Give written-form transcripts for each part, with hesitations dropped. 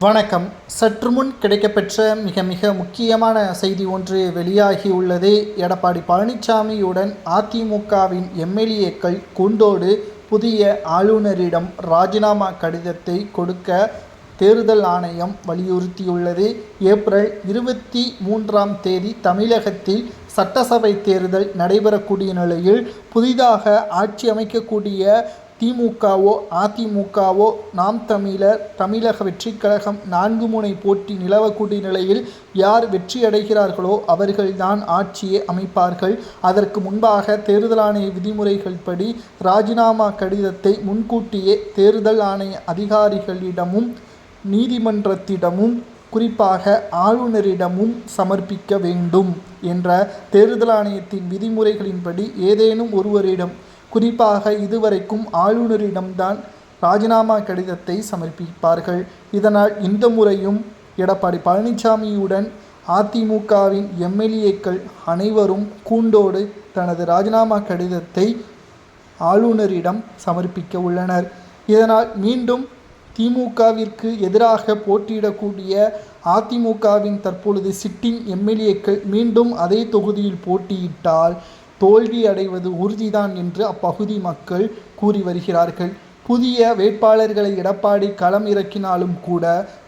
வணக்கம். சற்று முன் கிடைக்கப்பெற்ற மிக முக்கியமான செய்தி ஒன்று வெளியாகியுள்ளது. எடப்பாடி பழனிசாமியுடன் அதிமுகவின் எம்எல்ஏக்கள் கூண்டோடு புதிய ஆளுநரிடம் ராஜினாமா கடிதத்தை கொடுக்க தேர்தல் ஆணையம் வலியுறுத்தியுள்ளது. ஏப்ரல் 23ஆம் தேதி தமிழகத்தில் சட்டசபை தேர்தல் நடைபெறக்கூடிய நிலையில் புதிதாக ஆட்சி அமைக்கக்கூடிய திமுகவோ அதிமுகவோ நாம் தமிழர் தமிழக வெற்றிக் கழகம் 4 முனை போட்டி நிலவக்கூடிய நிலையில் யார் வெற்றி அடைகிறார்களோ அவர்கள்தான் ஆட்சியை அமைப்பார்கள். அதற்கு முன்பாக தேர்தல் ஆணைய விதிமுறைகள் படி ராஜினாமா கடிதத்தை முன்கூட்டியே தேர்தல் ஆணைய அதிகாரிகளிடமும் நீதிமன்றத்திடமும் குறிப்பாக ஆளுநரிடமும் சமர்ப்பிக்க வேண்டும் என்ற தேர்தல் ஆணையத்தின் விதிமுறைகளின்படி ஏதேனும் ஒருவரிடம், குறிப்பாக இதுவரைக்கும் ஆளுநரிடம்தான் ராஜினாமா கடிதத்தை சமர்ப்பிப்பார்கள். இதனால் இந்த முறையும் எடப்பாடி பழனிசாமியுடன் அதிமுகவின் எம்எல்ஏக்கள் அனைவரும் கூண்டோடு தனது ராஜினாமா கடிதத்தை ஆளுநரிடம் சமர்ப்பிக்க உள்ளனர். இதனால் மீண்டும் திமுகவிற்கு எதிராக போட்டியிடக்கூடிய அதிமுகவின் தற்பொழுது சிட்டிங் எம்எல்ஏக்கள் மீண்டும் அதே தொகுதியில் போட்டியிட்டால் தோல்வி அடைவது உறுதிதான் என்று அப்பகுதி மக்கள் கூறி வருகிறார்கள். புதிய வேட்பாளர்களை எடப்பாடி களம் இறக்கினாலும் கூட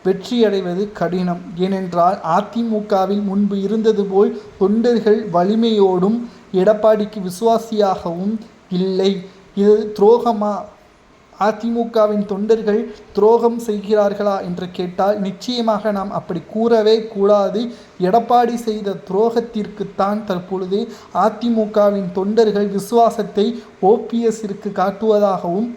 வெற்றியடைவது கடினம். ஏனென்றால் அதிமுகவில் முன்பு இருந்தது போல் தொண்டர்கள் வலிமையோடும் எடப்பாடிக்கு விசுவாசியாகவும் இல்லை. இது துரோகமா? அதிமுகவின் தொண்டர்கள் துரோகம் செய்கிறார்களா என்று கேட்டால் நிச்சயமாக நாம் அப்படி கூறவே கூடாது. எடப்பாடி செய்த துரோகத்திற்குத்தான் தற்பொழுது அதிமுகவின் தொண்டர்கள் விசுவாசத்தை ஓபிஎஸ்ஸிற்கு காட்டுவதாகவும்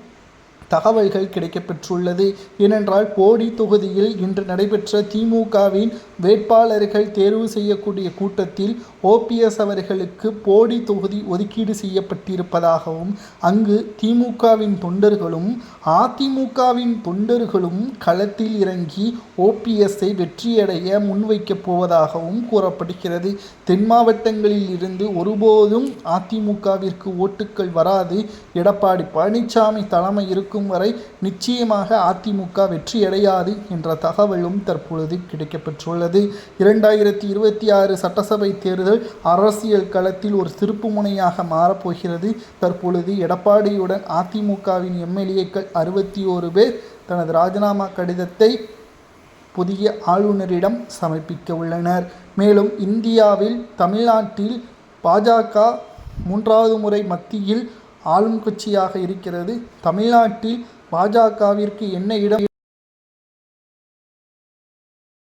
தகவல்கள் கிடைக்கப்பெற்றுள்ளது. ஏனென்றால் போடி தொகுதியில் இன்று நடைபெற்ற திமுகவின் வேட்பாளர்கள் தேர்வு செய்யக்கூடிய கூட்டத்தில் ஓபிஎஸ் அவர்களுக்கு போடி தொகுதி ஒதுக்கீடு செய்யப்பட்டிருப்பதாகவும் அங்கு திமுகவின் தொண்டர்களும் அதிமுகவின் தொண்டர்களும் களத்தில் இறங்கி ஓபிஎஸ்ஸை வெற்றியடைய முன்வைக்கப் போவதாகவும் கூறப்படுகிறது. தென் மாவட்டங்களில் இருந்து ஒருபோதும் அதிமுகவிற்கு ஓட்டுக்கள் வராது. எடப்பாடி பழனிசாமி தலைமை இருக்கும் வரை நிச்சயமாக அதிமுக வெற்றியடையாது என்ற தகவலும் தற்பொழுது கிடைக்கப்பெற்றுள்ளது. 2026 சட்டசபை தேர்தல் அரசியல் களத்தில் ஒரு திருப்பு முனையாக மாறப்போகிறது. தற்பொழுது எடப்பாடியுடன் அதிமுகவின் எம்எல்ஏக்கள் 61 பேர் தனது ராஜினாமா கடிதத்தை புதிய ஆளுநரிடம் சமர்ப்பிக்க உள்ளனர். மேலும் இந்தியாவில் தமிழ்நாட்டில் பாஜக 3வது முறை மத்தியில் ஆளும் கட்சியாக இருக்கிறது. தமிழ்நாட்டில் பாஜகவிற்கு என்ன இடம்